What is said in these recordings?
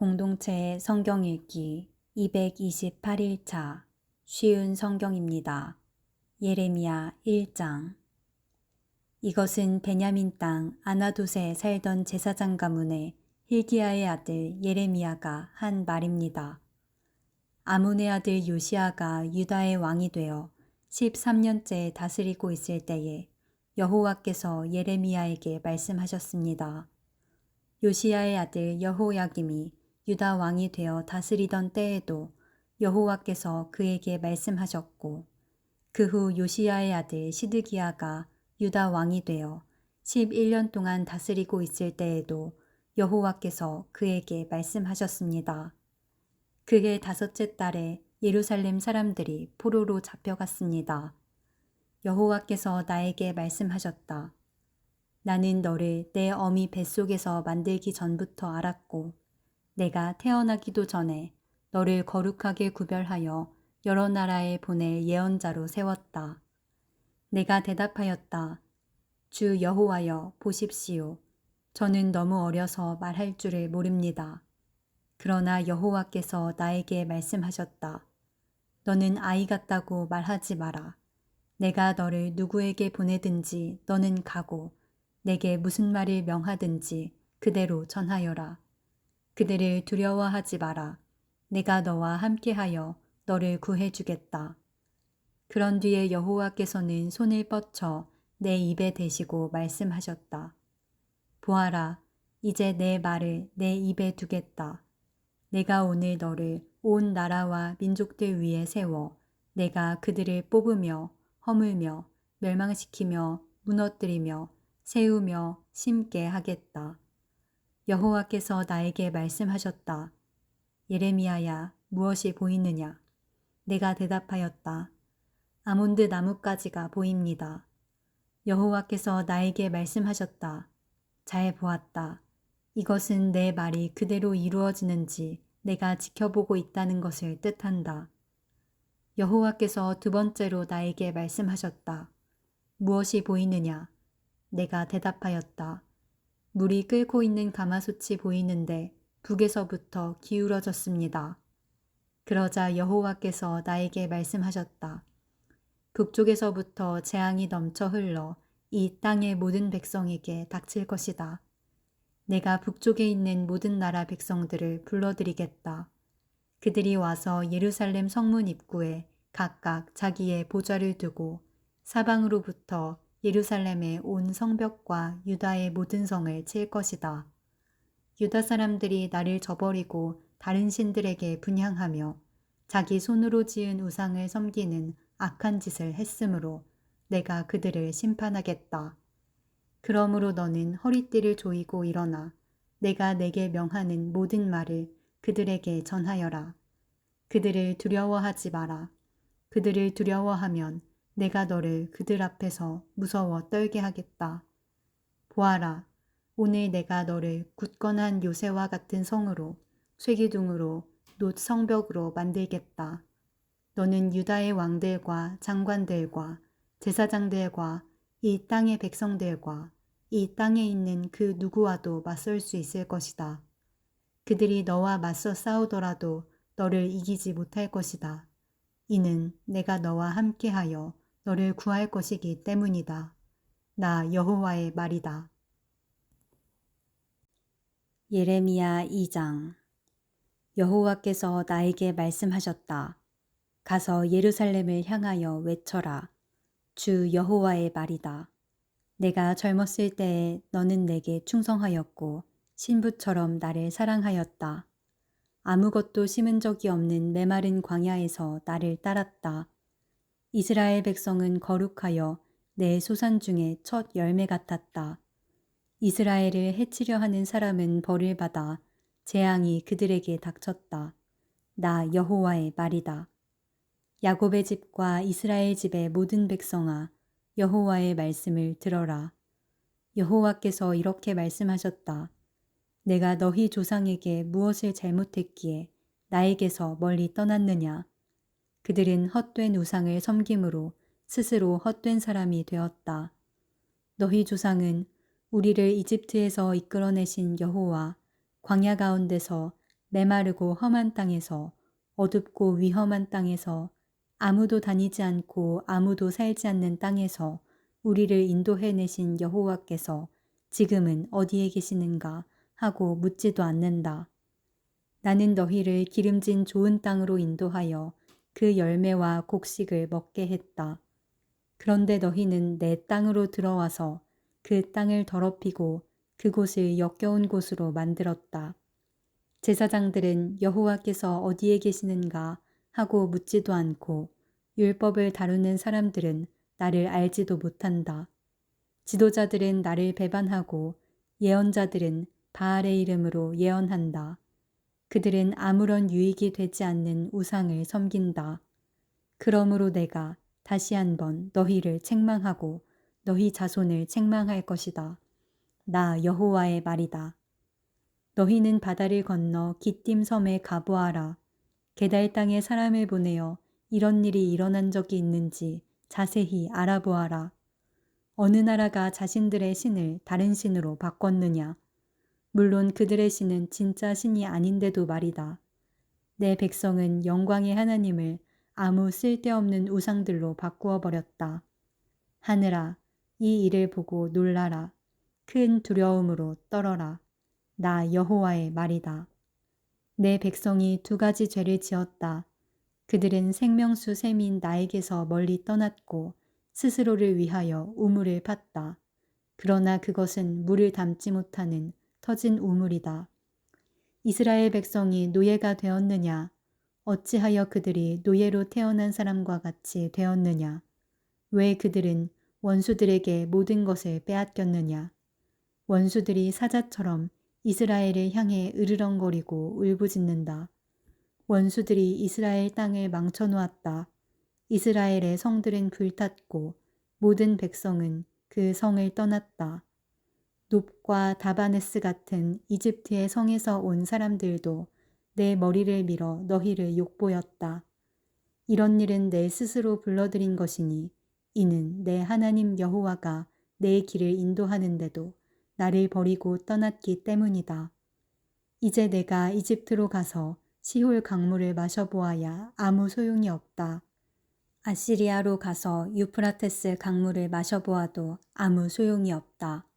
공동체의 성경 읽기 228일차 쉬운 성경입니다. 예레미야 1장. 이것은 베냐민 땅 아나돗에 살던 제사장 가문의 hilki야의 아들 예레미야가 한 말입니다. 아몬의 아들 요시야가 유다의 왕이 되어 13년째 다스리고 있을 때에 여호와께서 예레미야에게 말씀하셨습니다. 요시야의 아들 여호야김이 유다 왕이 되어 다스리던 때에도 여호와께서 그에게 말씀하셨고, 그 후 요시야의 아들 시드기야가 유다 왕이 되어 11년 동안 다스리고 있을 때에도 여호와께서 그에게 말씀하셨습니다. 그해 5째 달에 예루살렘 사람들이 포로로 잡혀갔습니다. 여호와께서 나에게 말씀하셨다. 나는 너를 내 어미 뱃속에서 만들기 전부터 알았고, 내가 태어나기도 전에 너를 거룩하게 구별하여 여러 나라에 보낼 예언자로 세웠다. 내가 대답하였다. 주 여호와여, 보십시오. 저는 너무 어려서 말할 줄을 모릅니다. 그러나 여호와께서 나에게 말씀하셨다. 너는 아이 같다고 말하지 마라. 내가 너를 누구에게 보내든지 너는 가고 내게 무슨 말을 명하든지 그대로 전하여라. 그들을 두려워하지 마라. 내가 너와 함께하여 너를 구해주겠다. 그런 뒤에 여호와께서는 손을 뻗쳐 내 입에 대시고 말씀하셨다. 보아라, 이제 내 말을 내 입에 두겠다. 내가 오늘 너를 온 나라와 민족들 위에 세워 내가 그들을 뽑으며 허물며 멸망시키며 무너뜨리며 세우며 심게 하겠다. 여호와께서 나에게 말씀하셨다. 예레미야야, 무엇이 보이느냐? 내가 대답하였다. 아몬드 나뭇가지가 보입니다. 여호와께서 나에게 말씀하셨다. 잘 보았다. 이것은 내 말이 그대로 이루어지는지 내가 지켜보고 있다는 것을 뜻한다. 여호와께서 2번째로 나에게 말씀하셨다. 무엇이 보이느냐? 내가 대답하였다. 물이 끓고 있는 가마솥이 보이는데 북에서부터 기울어졌습니다. 그러자 여호와께서 나에게 말씀하셨다. 북쪽에서부터 재앙이 넘쳐 흘러 이 땅의 모든 백성에게 닥칠 것이다. 내가 북쪽에 있는 모든 나라 백성들을 불러들이겠다. 그들이 와서 예루살렘 성문 입구에 각각 자기의 보좌를 두고 사방으로부터 예루살렘의 온 성벽과 유다의 모든 성을 칠 것이다. 유다 사람들이 나를 저버리고 다른 신들에게 분향하며 자기 손으로 지은 우상을 섬기는 악한 짓을 했으므로 내가 그들을 심판하겠다. 그러므로 너는 허리띠를 조이고 일어나 내가 내게 명하는 모든 말을 그들에게 전하여라. 그들을 두려워하지 마라. 그들을 두려워하면 내가 너를 그들 앞에서 무서워 떨게 하겠다. 보아라, 오늘 내가 너를 굳건한 요새와 같은 성으로, 쇠기둥으로, 놋 성벽으로 만들겠다. 너는 유다의 왕들과 장관들과 제사장들과 이 땅의 백성들과 이 땅에 있는 그 누구와도 맞설 수 있을 것이다. 그들이 너와 맞서 싸우더라도 너를 이기지 못할 것이다. 이는 내가 너와 함께하여 너를 구할 것이기 때문이다. 나 여호와의 말이다. 예레미야 2장. 여호와께서 나에게 말씀하셨다. 가서 예루살렘을 향하여 외쳐라. 주 여호와의 말이다. 내가 젊었을 때에 너는 내게 충성하였고 신부처럼 나를 사랑하였다. 아무것도 심은 적이 없는 메마른 광야에서 나를 따랐다. 이스라엘 백성은 거룩하여 내 소산 중에 첫 열매 같았다. 이스라엘을 해치려 하는 사람은 벌을 받아 재앙이 그들에게 닥쳤다. 나 여호와의 말이다. 야곱의 집과 이스라엘 집의 모든 백성아, 여호와의 말씀을 들어라. 여호와께서 이렇게 말씀하셨다. 내가 너희 조상에게 무엇을 잘못했기에 나에게서 멀리 떠났느냐? 그들은 헛된 우상을 섬김으로 스스로 헛된 사람이 되었다. 너희 조상은 우리를 이집트에서 이끌어내신 여호와, 광야 가운데서 메마르고 험한 땅에서, 어둡고 위험한 땅에서, 아무도 다니지 않고 아무도 살지 않는 땅에서 우리를 인도해내신 여호와께서 지금은 어디에 계시는가 하고 묻지도 않는다. 나는 너희를 기름진 좋은 땅으로 인도하여 그 열매와 곡식을 먹게 했다. 그런데 너희는 내 땅으로 들어와서 그 땅을 더럽히고 그곳을 역겨운 곳으로 만들었다. 제사장들은 여호와께서 어디에 계시는가 하고 묻지도 않고 율법을 다루는 사람들은 나를 알지도 못한다. 지도자들은 나를 배반하고 예언자들은 바알의 이름으로 예언한다. 그들은 아무런 유익이 되지 않는 우상을 섬긴다. 그러므로 내가 다시 한번 너희를 책망하고 너희 자손을 책망할 것이다. 나 여호와의 말이다. 너희는 바다를 건너 기띔 섬에 가보아라. 게달 땅에 사람을 보내어 이런 일이 일어난 적이 있는지 자세히 알아보아라. 어느 나라가 자신들의 신을 다른 신으로 바꿨느냐? 물론 그들의 신은 진짜 신이 아닌데도 말이다. 내 백성은 영광의 하나님을 아무 쓸데없는 우상들로 바꾸어 버렸다. 하늘아, 이 일을 보고 놀라라. 큰 두려움으로 떨어라. 나 여호와의 말이다. 내 백성이 두 가지 죄를 지었다. 그들은 생명수 샘인 나에게서 멀리 떠났고 스스로를 위하여 우물을 팠다. 그러나 그것은 물을 담지 못하는 터진 우물이다. 이스라엘 백성이 노예가 되었느냐? 어찌하여 그들이 노예로 태어난 사람과 같이 되었느냐? 왜 그들은 원수들에게 모든 것을 빼앗겼느냐? 원수들이 사자처럼 이스라엘을 향해 으르렁거리고 울부짖는다. 원수들이 이스라엘 땅을 망쳐놓았다. 이스라엘의 성들은 불탔고 모든 백성은 그 성을 떠났다. 놉과 다바네스 같은 이집트의 성에서 온 사람들도 내 머리를 밀어 너희를 욕보였다. 이런 일은 내 스스로 불러들인 것이니 이는 내 하나님 여호와가 내 길을 인도하는데도 나를 버리고 떠났기 때문이다. 이제 내가 이집트로 가서 시홀 강물을 마셔보아야 아무 소용이 없다. 아시리아로 가서 유프라테스 강물을 마셔보아도 아무 소용이 없다.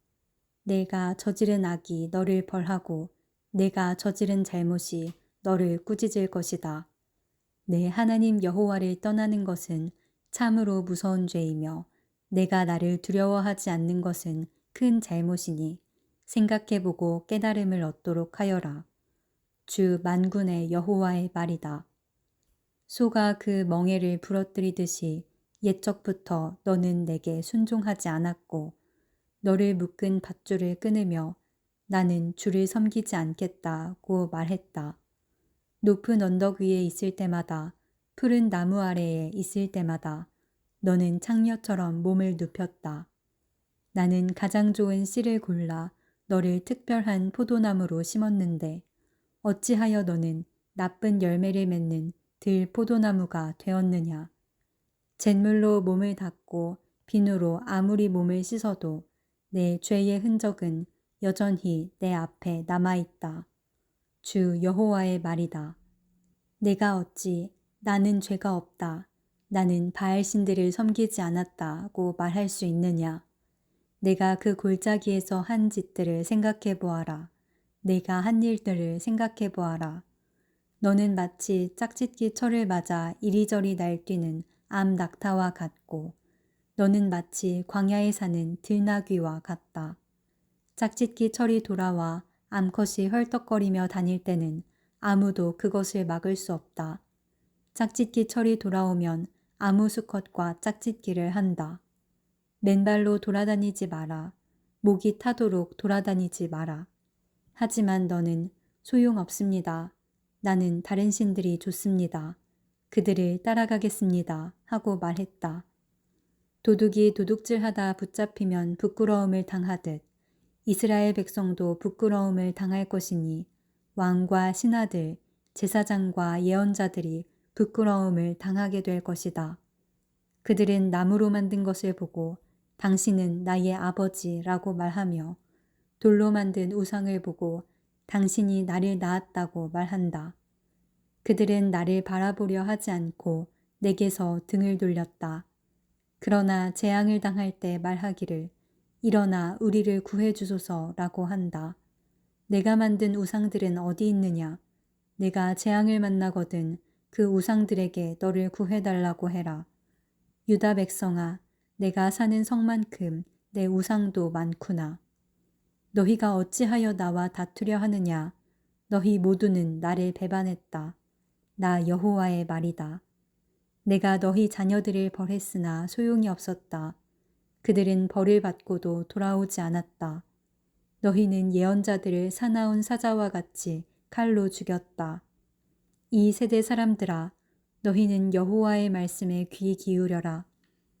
내가 저지른 악이 너를 벌하고 내가 저지른 잘못이 너를 꾸짖을 것이다. 내 하나님 여호와를 떠나는 것은 참으로 무서운 죄이며 내가 나를 두려워하지 않는 것은 큰 잘못이니 생각해보고 깨달음을 얻도록 하여라. 주 만군의 여호와의 말이다. 소가 그 멍에를 부러뜨리듯이 옛적부터 너는 내게 순종하지 않았고 너를 묶은 밧줄을 끊으며 나는 주를 섬기지 않겠다고 말했다. 높은 언덕 위에 있을 때마다 푸른 나무 아래에 있을 때마다 너는 창녀처럼 몸을 눕혔다. 나는 가장 좋은 씨를 골라 너를 특별한 포도나무로 심었는데 어찌하여 너는 나쁜 열매를 맺는 들 포도나무가 되었느냐. 잿물로 몸을 닦고 비누로 아무리 몸을 씻어도 내 죄의 흔적은 여전히 내 앞에 남아있다. 주 여호와의 말이다. 내가 어찌 나는 죄가 없다. 나는 바알신들을 섬기지 않았다고 말할 수 있느냐. 내가 그 골짜기에서 한 짓들을 생각해 보아라. 내가 한 일들을 생각해 보아라. 너는 마치 짝짓기 철을 맞아 이리저리 날뛰는 암 낙타와 같고 너는 마치 광야에 사는 들나귀와 같다. 짝짓기 철이 돌아와 암컷이 헐떡거리며 다닐 때는 아무도 그것을 막을 수 없다. 짝짓기 철이 돌아오면 아무 수컷과 짝짓기를 한다. 맨발로 돌아다니지 마라. 목이 타도록 돌아다니지 마라. 하지만 너는 소용없습니다. 나는 다른 신들이 좋습니다. 그들을 따라가겠습니다. 하고 말했다. 도둑이 도둑질하다 붙잡히면 부끄러움을 당하듯 이스라엘 백성도 부끄러움을 당할 것이니 왕과 신하들, 제사장과 예언자들이 부끄러움을 당하게 될 것이다. 그들은 나무로 만든 것을 보고 당신은 나의 아버지라고 말하며 돌로 만든 우상을 보고 당신이 나를 낳았다고 말한다. 그들은 나를 바라보려 하지 않고 내게서 등을 돌렸다. 그러나 재앙을 당할 때 말하기를 일어나 우리를 구해 주소서라고 한다. 내가 만든 우상들은 어디 있느냐? 내가 재앙을 만나거든 그 우상들에게 너를 구해달라고 해라. 유다 백성아, 내가 사는 성만큼 내 우상도 많구나. 너희가 어찌하여 나와 다투려 하느냐? 너희 모두는 나를 배반했다. 나 여호와의 말이다. 내가 너희 자녀들을 벌했으나 소용이 없었다. 그들은 벌을 받고도 돌아오지 않았다. 너희는 예언자들을 사나운 사자와 같이 칼로 죽였다. 이 세대 사람들아, 너희는 여호와의 말씀에 귀 기울여라.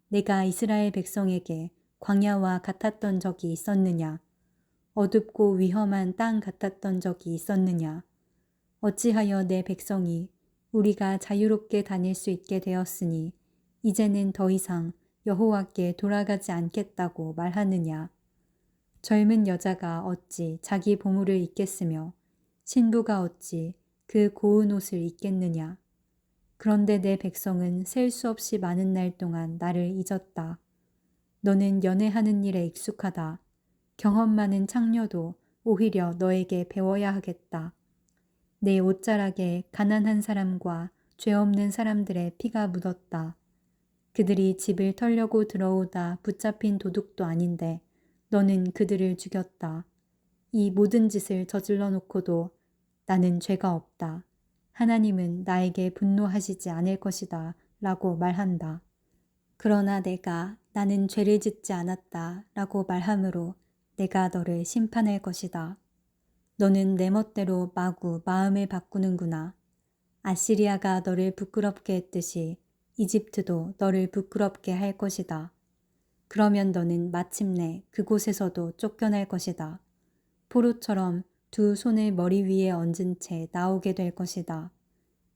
내가 이스라엘 백성에게 광야와 같았던 적이 있었느냐? 어둡고 위험한 땅 같았던 적이 있었느냐? 어찌하여 내 백성이 우리가 자유롭게 다닐 수 있게 되었으니 이제는 더 이상 여호와께 돌아가지 않겠다고 말하느냐? 젊은 여자가 어찌 자기 보물을 잊겠으며 신부가 어찌 그 고운 옷을 입겠느냐? 그런데 내 백성은 셀 수 없이 많은 날 동안 나를 잊었다. 너는 연애하는 일에 익숙하다. 경험 많은 창녀도 오히려 너에게 배워야 하겠다. 내 옷자락에 가난한 사람과 죄 없는 사람들의 피가 묻었다. 그들이 집을 털려고 들어오다 붙잡힌 도둑도 아닌데 너는 그들을 죽였다. 이 모든 짓을 저질러 놓고도 나는 죄가 없다. 하나님은 나에게 분노하시지 않을 것이다 라고 말한다. 그러나 내가 나는 죄를 짓지 않았다 라고 말하므로 내가 너를 심판할 것이다. 너는 내 멋대로 마구 마음을 바꾸는구나. 아시리아가 너를 부끄럽게 했듯이 이집트도 너를 부끄럽게 할 것이다. 그러면 너는 마침내 그곳에서도 쫓겨날 것이다. 포로처럼 두 손을 머리 위에 얹은 채 나오게 될 것이다.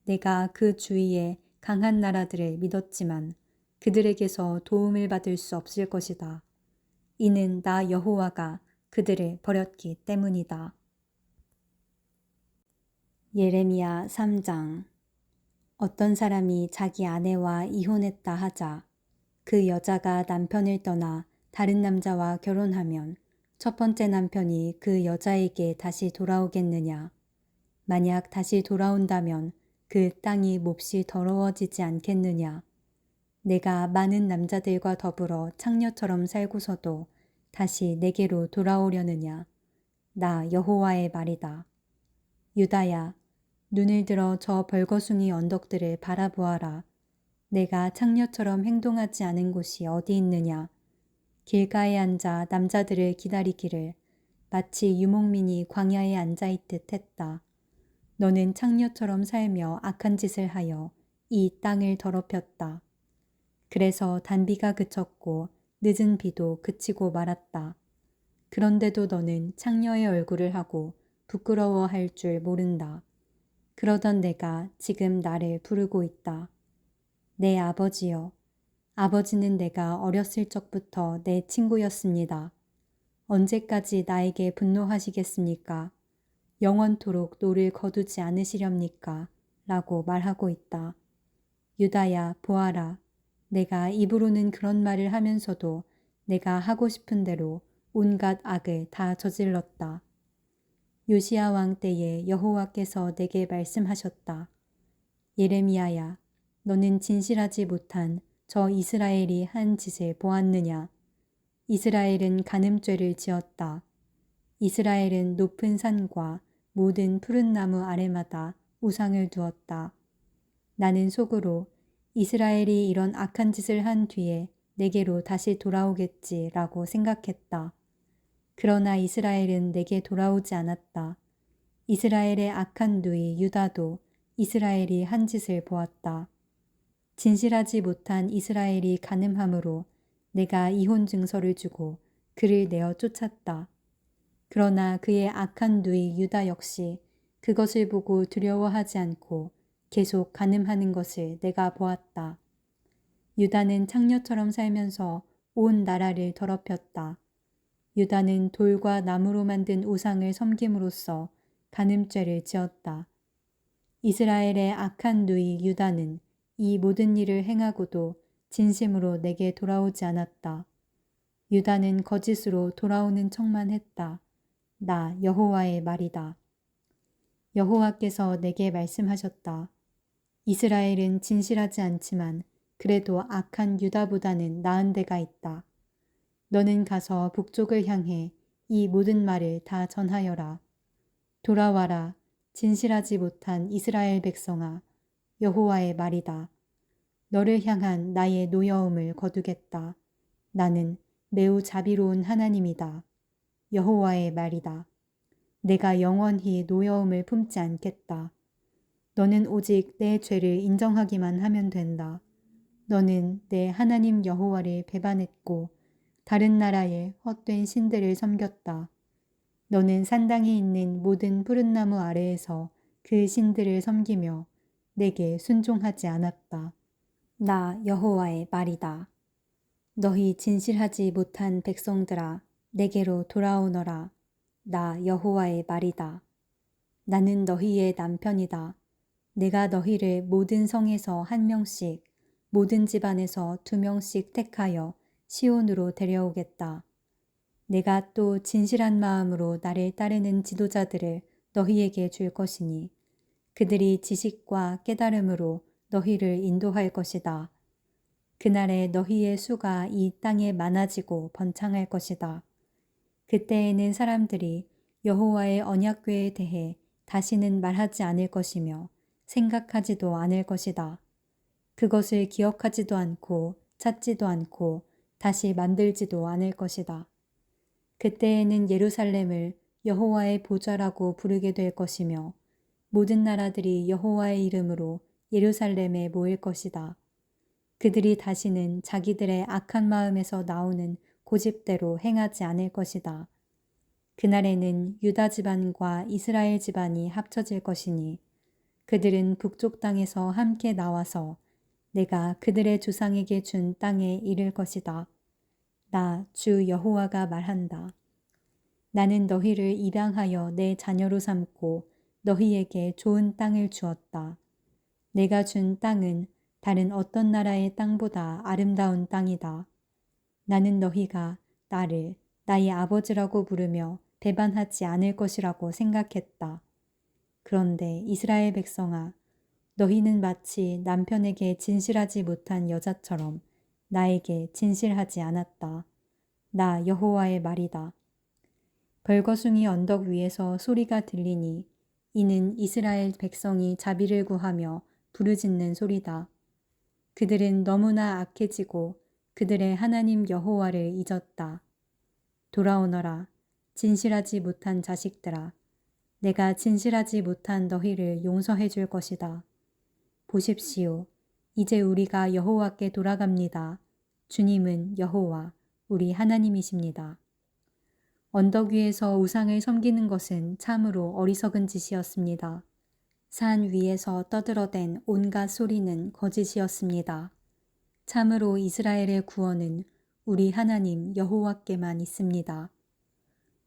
내가 그 주위에 강한 나라들을 믿었지만 그들에게서 도움을 받을 수 없을 것이다. 이는 나 여호와가 그들을 버렸기 때문이다. 예레미야 3장. 어떤 사람이 자기 아내와 이혼했다 하자 그 여자가 남편을 떠나 다른 남자와 결혼하면 첫 번째 남편이 그 여자에게 다시 돌아오겠느냐? 만약 다시 돌아온다면 그 땅이 몹시 더러워지지 않겠느냐? 내가 많은 남자들과 더불어 창녀처럼 살고서도 다시 내게로 돌아오려느냐? 나 여호와의 말이다. 유다야, 눈을 들어 저 벌거숭이 언덕들을 바라보아라. 내가 창녀처럼 행동하지 않은 곳이 어디 있느냐? 길가에 앉아 남자들을 기다리기를 마치 유목민이 광야에 앉아있듯 했다. 너는 창녀처럼 살며 악한 짓을 하여 이 땅을 더럽혔다. 그래서 단비가 그쳤고 늦은 비도 그치고 말았다. 그런데도 너는 창녀의 얼굴을 하고 부끄러워할 줄 모른다. 그러던 내가 지금 나를 부르고 있다. 내 아버지여, 아버지는 내가 어렸을 적부터 내 친구였습니다. 언제까지 나에게 분노하시겠습니까? 영원토록 노를 거두지 않으시렵니까? 라고 말하고 있다. 유다야, 보아라. 내가 입으로는 그런 말을 하면서도 내가 하고 싶은 대로 온갖 악을 다 저질렀다. 요시야 왕 때에 여호와께서 내게 말씀하셨다. 예레미야야, 너는 진실하지 못한 저 이스라엘이 한 짓을 보았느냐? 이스라엘은 간음죄를 지었다. 이스라엘은 높은 산과 모든 푸른 나무 아래마다 우상을 두었다. 나는 속으로 이스라엘이 이런 악한 짓을 한 뒤에 내게로 다시 돌아오겠지라고 생각했다. 그러나 이스라엘은 내게 돌아오지 않았다. 이스라엘의 악한 누이 유다도 이스라엘이 한 짓을 보았다. 진실하지 못한 이스라엘이 간음함으로 내가 이혼 증서를 주고 그를 내어 쫓았다. 그러나 그의 악한 누이 유다 역시 그것을 보고 두려워하지 않고 계속 간음하는 것을 내가 보았다. 유다는 창녀처럼 살면서 온 나라를 더럽혔다. 유다는 돌과 나무로 만든 우상을 섬김으로써 간음죄를 지었다. 이스라엘의 악한 누이 유다는 이 모든 일을 행하고도 진심으로 내게 돌아오지 않았다. 유다는 거짓으로 돌아오는 척만 했다. 나 여호와의 말이다. 여호와께서 내게 말씀하셨다. 이스라엘은 진실하지 않지만 그래도 악한 유다보다는 나은 데가 있다. 너는 가서 북쪽을 향해 이 모든 말을 다 전하여라. 돌아와라. 진실하지 못한 이스라엘 백성아. 여호와의 말이다. 너를 향한 나의 노여움을 거두겠다. 나는 매우 자비로운 하나님이다. 여호와의 말이다. 내가 영원히 노여움을 품지 않겠다. 너는 오직 내 죄를 인정하기만 하면 된다. 너는 내 하나님 여호와를 배반했고 다른 나라의 헛된 신들을 섬겼다. 너는 산당에 있는 모든 푸른 나무 아래에서 그 신들을 섬기며 내게 순종하지 않았다. 나 여호와의 말이다. 너희 진실하지 못한 백성들아, 내게로 돌아오너라. 나 여호와의 말이다. 나는 너희의 남편이다. 내가 너희를 모든 성에서 한 명씩, 모든 집안에서 2명씩 택하여 시온으로 데려오겠다. 내가 또 진실한 마음으로 나를 따르는 지도자들을 너희에게 줄 것이니 그들이 지식과 깨달음으로 너희를 인도할 것이다. 그날에 너희의 수가 이 땅에 많아지고 번창할 것이다. 그때에는 사람들이 여호와의 언약궤에 대해 다시는 말하지 않을 것이며 생각하지도 않을 것이다. 그것을 기억하지도 않고 찾지도 않고 다시 만들지도 않을 것이다. 그때에는 예루살렘을 여호와의 보좌라고 부르게 될 것이며 모든 나라들이 여호와의 이름으로 예루살렘에 모일 것이다. 그들이 다시는 자기들의 악한 마음에서 나오는 고집대로 행하지 않을 것이다. 그날에는 유다 집안과 이스라엘 집안이 합쳐질 것이니 그들은 북쪽 땅에서 함께 나와서 내가 그들의 조상에게 준 땅에 이를 것이다. 나 주 여호와가 말한다. 나는 너희를 입양하여 내 자녀로 삼고 너희에게 좋은 땅을 주었다. 내가 준 땅은 다른 어떤 나라의 땅보다 아름다운 땅이다. 나는 너희가 나를 나의 아버지라고 부르며 배반하지 않을 것이라고 생각했다. 그런데 이스라엘 백성아, 너희는 마치 남편에게 진실하지 못한 여자처럼 나에게 진실하지 않았다. 나 여호와의 말이다. 벌거숭이 언덕 위에서 소리가 들리니 이는 이스라엘 백성이 자비를 구하며 부르짖는 소리다. 그들은 너무나 악해지고 그들의 하나님 여호와를 잊었다. 돌아오너라. 진실하지 못한 자식들아. 내가 진실하지 못한 너희를 용서해 줄 것이다. 보십시오. 이제 우리가 여호와께 돌아갑니다. 주님은 여호와, 우리 하나님이십니다. 언덕 위에서 우상을 섬기는 것은 참으로 어리석은 짓이었습니다. 산 위에서 떠들어댄 온갖 소리는 거짓이었습니다. 참으로 이스라엘의 구원은 우리 하나님 여호와께만 있습니다.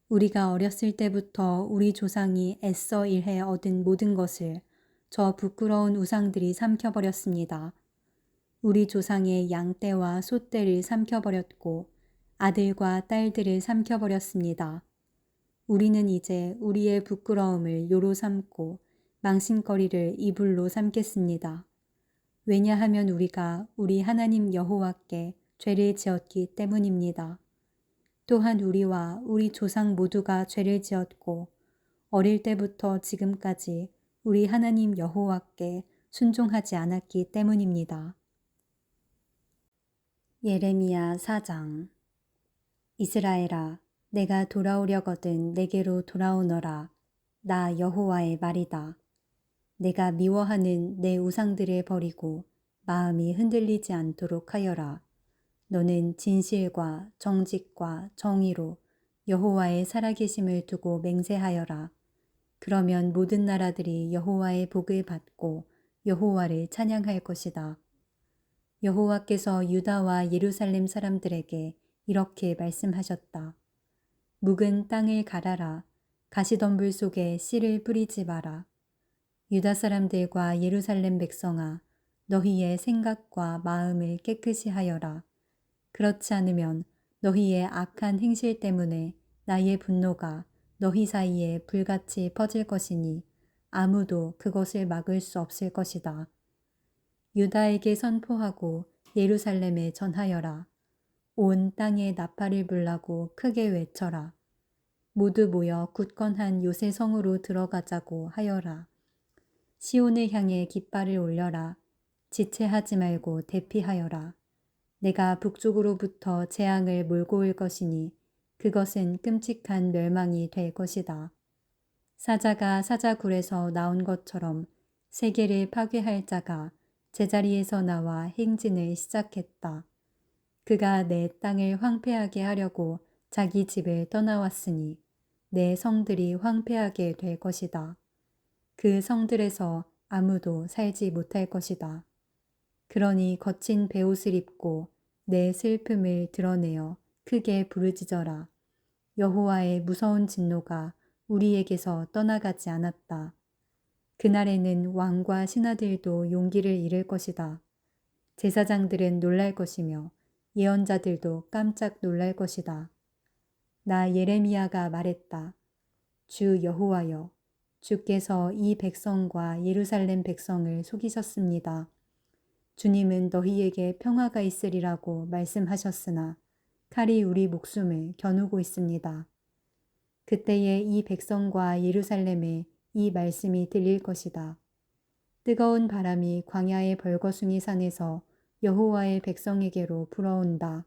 우리가 어렸을 때부터 우리 조상이 애써 일해 얻은 모든 것을 저 부끄러운 우상들이 삼켜버렸습니다. 우리 조상의 양떼와 소떼를 삼켜버렸고 아들과 딸들을 삼켜버렸습니다. 우리는 이제 우리의 부끄러움을 요로 삼고 망신거리를 이불로 삼겠습니다. 왜냐하면 우리가 우리 하나님 여호와께 죄를 지었기 때문입니다. 또한 우리와 우리 조상 모두가 죄를 지었고 어릴 때부터 지금까지 우리 하나님 여호와께 순종하지 않았기 때문입니다. 예레미야 4장. 이스라엘아, 내가 돌아오려거든 내게로 돌아오너라. 나 여호와의 말이다. 내가 미워하는 내 우상들을 버리고 마음이 흔들리지 않도록 하여라. 너는 진실과 정직과 정의로 여호와의 살아계심을 두고 맹세하여라. 그러면 모든 나라들이 여호와의 복을 받고 여호와를 찬양할 것이다. 여호와께서 유다와 예루살렘 사람들에게 이렇게 말씀하셨다. 묵은 땅을 갈아라. 가시덤불 속에 씨를 뿌리지 마라. 유다 사람들과 예루살렘 백성아, 너희의 생각과 마음을 깨끗이 하여라. 그렇지 않으면 너희의 악한 행실 때문에 나의 분노가 너희 사이에 불같이 퍼질 것이니 아무도 그것을 막을 수 없을 것이다. 유다에게 선포하고 예루살렘에 전하여라. 온 땅에 나팔을 불라고 크게 외쳐라. 모두 모여 굳건한 요새 성으로 들어가자고 하여라. 시온을 향해 깃발을 올려라. 지체하지 말고 대피하여라. 내가 북쪽으로부터 재앙을 몰고 올 것이니 그것은 끔찍한 멸망이 될 것이다. 사자가 사자굴에서 나온 것처럼 세계를 파괴할 자가 제자리에서 나와 행진을 시작했다. 그가 내 땅을 황폐하게 하려고 자기 집을 떠나왔으니 내 성들이 황폐하게 될 것이다. 그 성들에서 아무도 살지 못할 것이다. 그러니 거친 베옷을 입고 내 슬픔을 드러내어 크게 부르짖어라. 여호와의 무서운 진노가 우리에게서 떠나가지 않았다. 그날에는 왕과 신하들도 용기를 잃을 것이다. 제사장들은 놀랄 것이며 예언자들도 깜짝 놀랄 것이다. 나 예레미야가 말했다. 주 여호와여, 주께서 이 백성과 예루살렘 백성을 속이셨습니다. 주님은 너희에게 평화가 있으리라고 말씀하셨으나 칼이 우리 목숨을 겨누고 있습니다. 그때에 이 백성과 예루살렘에 이 말씀이 들릴 것이다. 뜨거운 바람이 광야의 벌거숭이 산에서 여호와의 백성에게로 불어온다.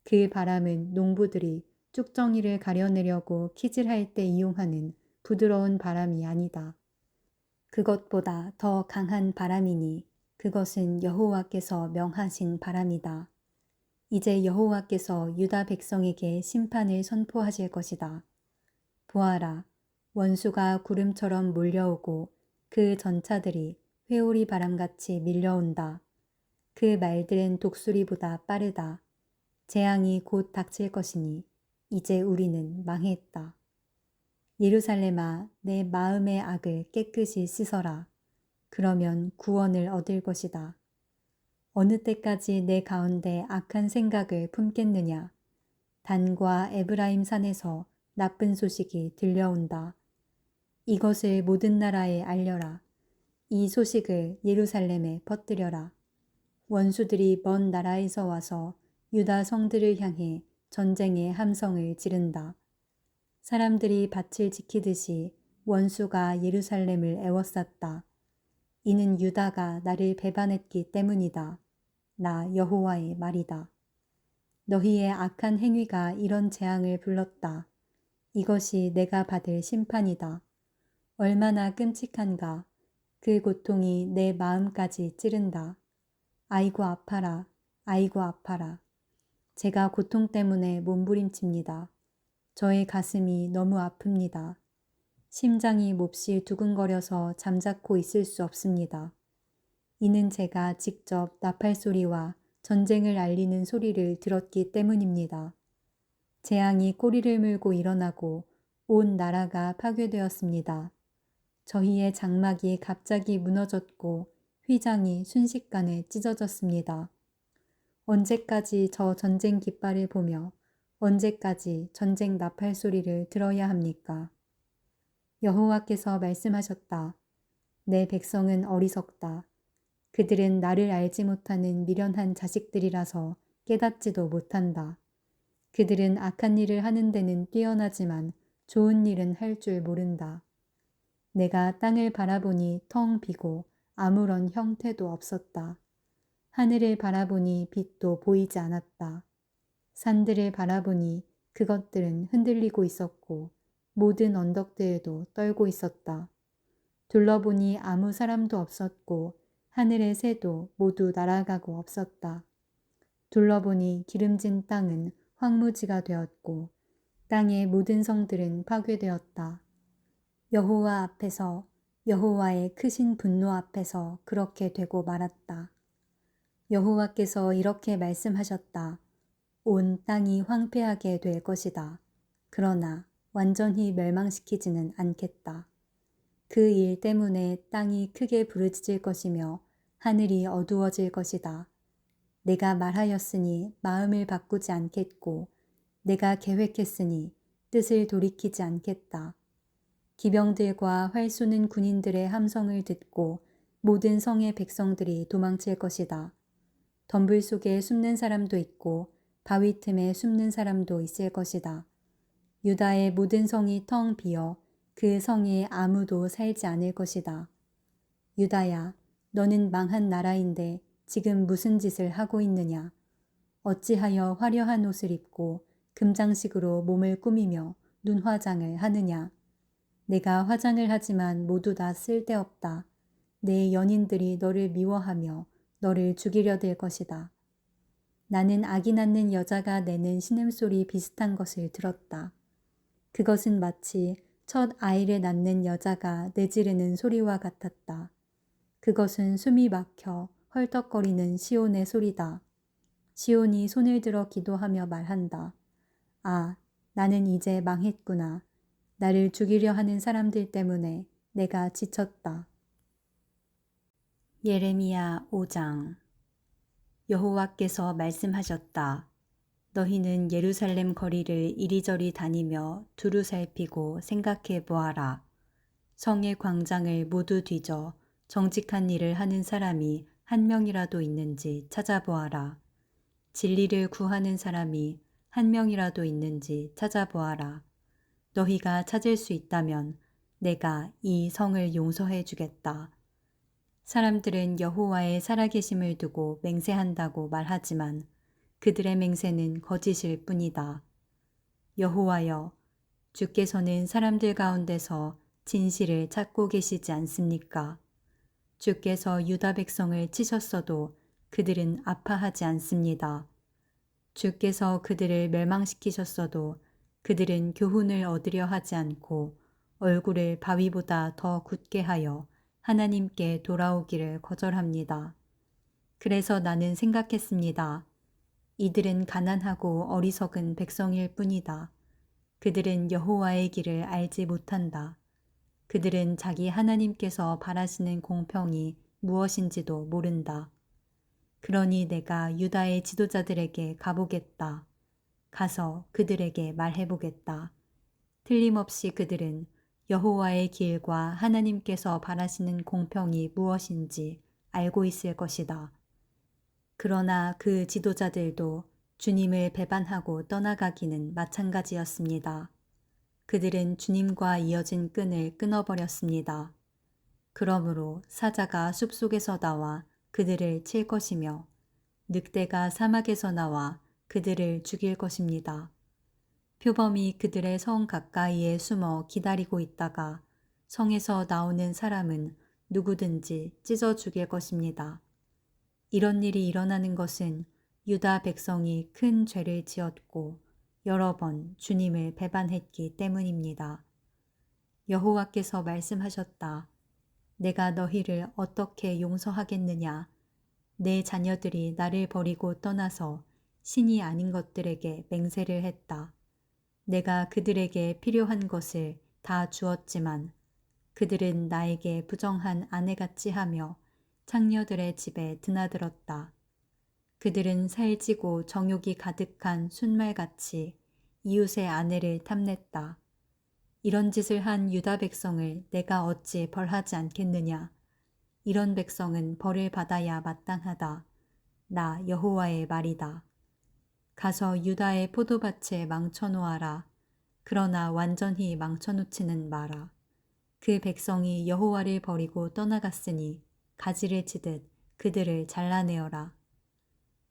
그 바람은 농부들이 쭉정이를 가려내려고 키질할 때 이용하는 부드러운 바람이 아니다. 그것보다 더 강한 바람이니 그것은 여호와께서 명하신 바람이다. 이제 여호와께서 유다 백성에게 심판을 선포하실 것이다. 보아라, 원수가 구름처럼 몰려오고 그 전차들이 회오리 바람같이 밀려온다. 그 말들은 독수리보다 빠르다. 재앙이 곧 닥칠 것이니 이제 우리는 망했다. 예루살렘아, 내 마음의 악을 깨끗이 씻어라. 그러면 구원을 얻을 것이다. 어느 때까지 내 가운데 악한 생각을 품겠느냐. 단과 에브라임 산에서 나쁜 소식이 들려온다. 이것을 모든 나라에 알려라. 이 소식을 예루살렘에 퍼뜨려라. 원수들이 먼 나라에서 와서 유다 성들을 향해 전쟁의 함성을 지른다. 사람들이 밭을 지키듯이 원수가 예루살렘을 애워쌌다. 이는 유다가 나를 배반했기 때문이다. 나 여호와의 말이다. 너희의 악한 행위가 이런 재앙을 불렀다. 이것이 내가 받을 심판이다. 얼마나 끔찍한가. 그 고통이 내 마음까지 찌른다. 아이고 아파라. 아이고 아파라. 제가 고통 때문에 몸부림칩니다. 저의 가슴이 너무 아픕니다. 심장이 몹시 두근거려서 잠자코 있을 수 없습니다. 이는 제가 직접 나팔 소리와 전쟁을 알리는 소리를 들었기 때문입니다. 재앙이 꼬리를 물고 일어나고 온 나라가 파괴되었습니다. 저희의 장막이 갑자기 무너졌고 휘장이 순식간에 찢어졌습니다. 언제까지 저 전쟁 깃발을 보며 언제까지 전쟁 나팔 소리를 들어야 합니까? 여호와께서 말씀하셨다. 내 백성은 어리석다. 그들은 나를 알지 못하는 미련한 자식들이라서 깨닫지도 못한다. 그들은 악한 일을 하는 데는 뛰어나지만 좋은 일은 할 줄 모른다. 내가 땅을 바라보니 텅 비고 아무런 형태도 없었다. 하늘을 바라보니 빛도 보이지 않았다. 산들을 바라보니 그것들은 흔들리고 있었고 모든 언덕들도 떨고 있었다. 둘러보니 아무 사람도 없었고 하늘의 새도 모두 날아가고 없었다. 둘러보니 기름진 땅은 황무지가 되었고 땅의 모든 성들은 파괴되었다. 여호와 앞에서 여호와의 크신 분노 앞에서 그렇게 되고 말았다. 여호와께서 이렇게 말씀하셨다. 온 땅이 황폐하게 될 것이다. 그러나 완전히 멸망시키지는 않겠다. 그 일 때문에 땅이 크게 부르짖을 것이며 하늘이 어두워질 것이다. 내가 말하였으니 마음을 바꾸지 않겠고 내가 계획했으니 뜻을 돌이키지 않겠다. 기병들과 활 쏘는 군인들의 함성을 듣고 모든 성의 백성들이 도망칠 것이다. 덤불 속에 숨는 사람도 있고 바위 틈에 숨는 사람도 있을 것이다. 유다의 모든 성이 텅 비어 그 성에 아무도 살지 않을 것이다. 유다야, 너는 망한 나라인데 지금 무슨 짓을 하고 있느냐? 어찌하여 화려한 옷을 입고 금장식으로 몸을 꾸미며 눈화장을 하느냐? 내가 화장을 하지만 모두 다 쓸데없다. 내 연인들이 너를 미워하며 너를 죽이려 들 것이다. 나는 아기 낳는 여자가 내는 신음소리 비슷한 것을 들었다. 그것은 마치 첫 아이를 낳는 여자가 내지르는 소리와 같았다. 그것은 숨이 막혀 헐떡거리는 시온의 소리다. 시온이 손을 들어 기도하며 말한다. 아, 나는 이제 망했구나. 나를 죽이려 하는 사람들 때문에 내가 지쳤다. 예레미야 5장. 여호와께서 말씀하셨다. 너희는 예루살렘 거리를 이리저리 다니며 두루 살피고 생각해 보아라. 성의 광장을 모두 뒤져 정직한 일을 하는 사람이 한 명이라도 있는지 찾아보아라. 진리를 구하는 사람이 한 명이라도 있는지 찾아보아라. 너희가 찾을 수 있다면 내가 이 성을 용서해 주겠다. 사람들은 여호와의 살아계심을 두고 맹세한다고 말하지만 그들의 맹세는 거짓일 뿐이다. 여호와여, 주께서는 사람들 가운데서 진실을 찾고 계시지 않습니까? 주께서 유다 백성을 치셨어도 그들은 아파하지 않습니다. 주께서 그들을 멸망시키셨어도 그들은 교훈을 얻으려 하지 않고 얼굴을 바위보다 더 굳게 하여 하나님께 돌아오기를 거절합니다. 그래서 나는 생각했습니다. 이들은 가난하고 어리석은 백성일 뿐이다. 그들은 여호와의 길을 알지 못한다. 그들은 자기 하나님께서 바라시는 공평이 무엇인지도 모른다. 그러니 내가 유다의 지도자들에게 가보겠다. 가서 그들에게 말해보겠다. 틀림없이 그들은 여호와의 길과 하나님께서 바라시는 공평이 무엇인지 알고 있을 것이다. 그러나 그 지도자들도 주님을 배반하고 떠나가기는 마찬가지였습니다. 그들은 주님과 이어진 끈을 끊어버렸습니다. 그러므로 사자가 숲속에서 나와 그들을 칠 것이며 늑대가 사막에서 나와 그들을 죽일 것입니다. 표범이 그들의 성 가까이에 숨어 기다리고 있다가 성에서 나오는 사람은 누구든지 찢어 죽일 것입니다. 이런 일이 일어나는 것은 유다 백성이 큰 죄를 지었고 여러 번 주님을 배반했기 때문입니다. 여호와께서 말씀하셨다. 내가 너희를 어떻게 용서하겠느냐? 내 자녀들이 나를 버리고 떠나서 신이 아닌 것들에게 맹세를 했다. 내가 그들에게 필요한 것을 다 주었지만 그들은 나에게 부정한 아내같이 하며 창녀들의 집에 드나들었다. 그들은 살찌고 정욕이 가득한 순말같이 이웃의 아내를 탐냈다. 이런 짓을 한 유다 백성을 내가 어찌 벌하지 않겠느냐. 이런 백성은 벌을 받아야 마땅하다. 나 여호와의 말이다. 가서 유다의 포도밭에 망쳐놓아라. 그러나 완전히 망쳐놓지는 마라. 그 백성이 여호와를 버리고 떠나갔으니 가지를 치듯 그들을 잘라내어라.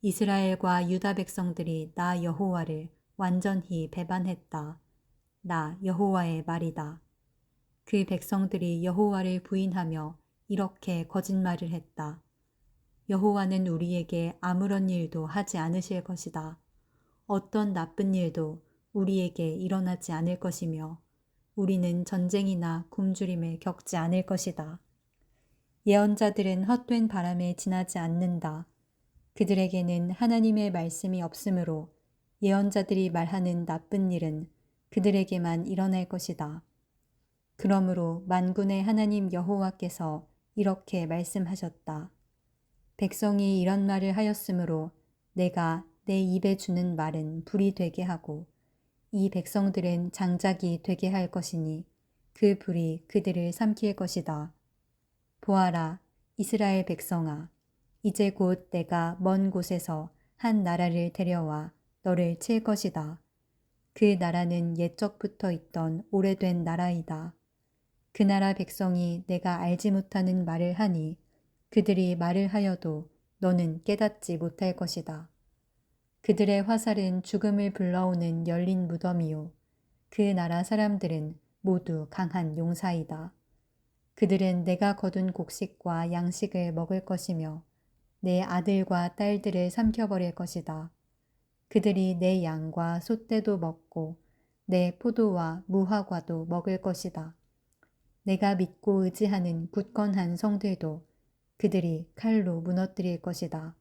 이스라엘과 유다 백성들이 나 여호와를 완전히 배반했다. 나 여호와의 말이다. 그 백성들이 여호와를 부인하며 이렇게 거짓말을 했다. 여호와는 우리에게 아무런 일도 하지 않으실 것이다. 어떤 나쁜 일도 우리에게 일어나지 않을 것이며 우리는 전쟁이나 굶주림을 겪지 않을 것이다. 예언자들은 헛된 바람에 지나지 않는다. 그들에게는 하나님의 말씀이 없으므로 예언자들이 말하는 나쁜 일은 그들에게만 일어날 것이다. 그러므로 만군의 하나님 여호와께서 이렇게 말씀하셨다. 백성이 이런 말을 하였으므로 내가 내 입에 주는 말은 불이 되게 하고 이 백성들은 장작이 되게 할 것이니 그 불이 그들을 삼킬 것이다. 보아라, 이스라엘 백성아, 이제 곧 내가 먼 곳에서 한 나라를 데려와 너를 칠 것이다. 그 나라는 옛적부터 있던 오래된 나라이다. 그 나라 백성이 내가 알지 못하는 말을 하니 그들이 말을 하여도 너는 깨닫지 못할 것이다. 그들의 화살은 죽음을 불러오는 열린 무덤이요. 그 나라 사람들은 모두 강한 용사이다. 그들은 내가 거둔 곡식과 양식을 먹을 것이며 내 아들과 딸들을 삼켜버릴 것이다. 그들이 내 양과 소떼도 먹고 내 포도와 무화과도 먹을 것이다. 내가 믿고 의지하는 굳건한 성들도 그들이 칼로 무너뜨릴 것이다.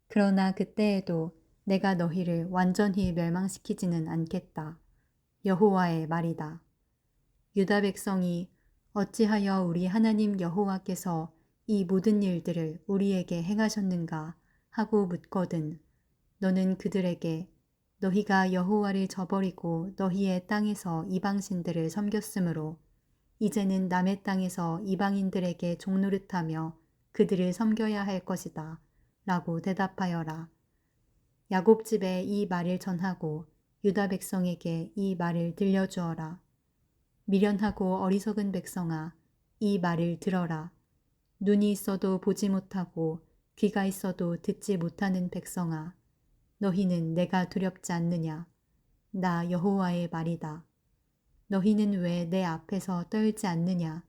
그러나 그때에도 내가 너희를 완전히 멸망시키지는 않겠다. 여호와의 말이다. 유다 백성이 어찌하여 우리 하나님 여호와께서 이 모든 일들을 우리에게 행하셨는가 하고 묻거든 너는 그들에게 너희가 여호와를 저버리고 너희의 땅에서 이방신들을 섬겼으므로 이제는 남의 땅에서 이방인들에게 종노릇하며 그들을 섬겨야 할 것이다 라고 대답하여라. 야곱 집에 이 말을 전하고 유다 백성에게 이 말을 들려주어라. 미련하고 어리석은 백성아, 이 말을 들어라. 눈이 있어도 보지 못하고 귀가 있어도 듣지 못하는 백성아, 너희는 내가 두렵지 않느냐? 나 여호와의 말이다. 너희는 왜 내 앞에서 떨지 않느냐?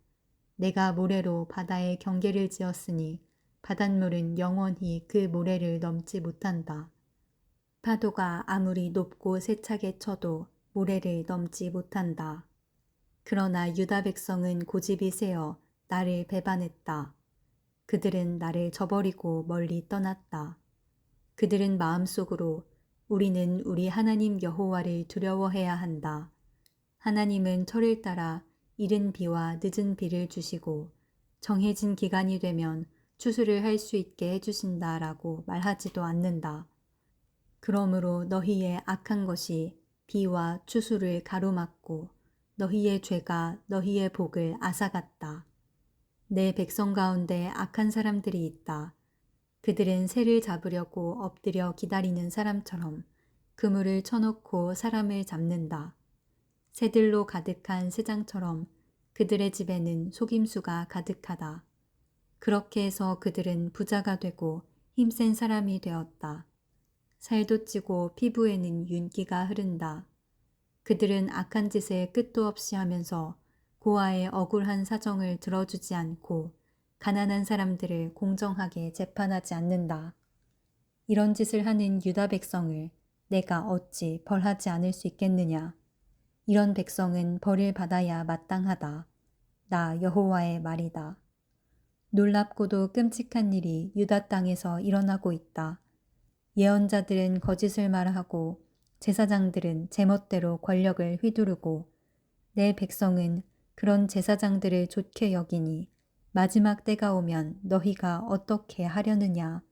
내가 모래로 바다에 경계를 지었으니 바닷물은 영원히 그 모래를 넘지 못한다. 파도가 아무리 높고 세차게 쳐도 모래를 넘지 못한다. 그러나 유다 백성은 고집이 세어 나를 배반했다. 그들은 나를 저버리고 멀리 떠났다. 그들은 마음속으로 우리는 우리 하나님 여호와를 두려워해야 한다. 하나님은 철을 따라 이른 비와 늦은 비를 주시고 정해진 기간이 되면 추수를 할 수 있게 해주신다라고 말하지도 않는다. 그러므로 너희의 악한 것이 비와 추수를 가로막고 너희의 죄가 너희의 복을 앗아갔다. 내 백성 가운데 악한 사람들이 있다. 그들은 새를 잡으려고 엎드려 기다리는 사람처럼 그물을 쳐놓고 사람을 잡는다. 새들로 가득한 새장처럼 그들의 집에는 속임수가 가득하다. 그렇게 해서 그들은 부자가 되고 힘센 사람이 되었다. 살도 찌고 피부에는 윤기가 흐른다. 그들은 악한 짓을 끝도 없이 하면서 고아의 억울한 사정을 들어주지 않고 가난한 사람들을 공정하게 재판하지 않는다. 이런 짓을 하는 유다 백성을 내가 어찌 벌하지 않을 수 있겠느냐. 이런 백성은 벌을 받아야 마땅하다. 나 여호와의 말이다. 놀랍고도 끔찍한 일이 유다 땅에서 일어나고 있다. 예언자들은 거짓을 말하고 제사장들은 제멋대로 권력을 휘두르고 내 백성은 그런 제사장들을 좋게 여기니 마지막 때가 오면 너희가 어떻게 하려느냐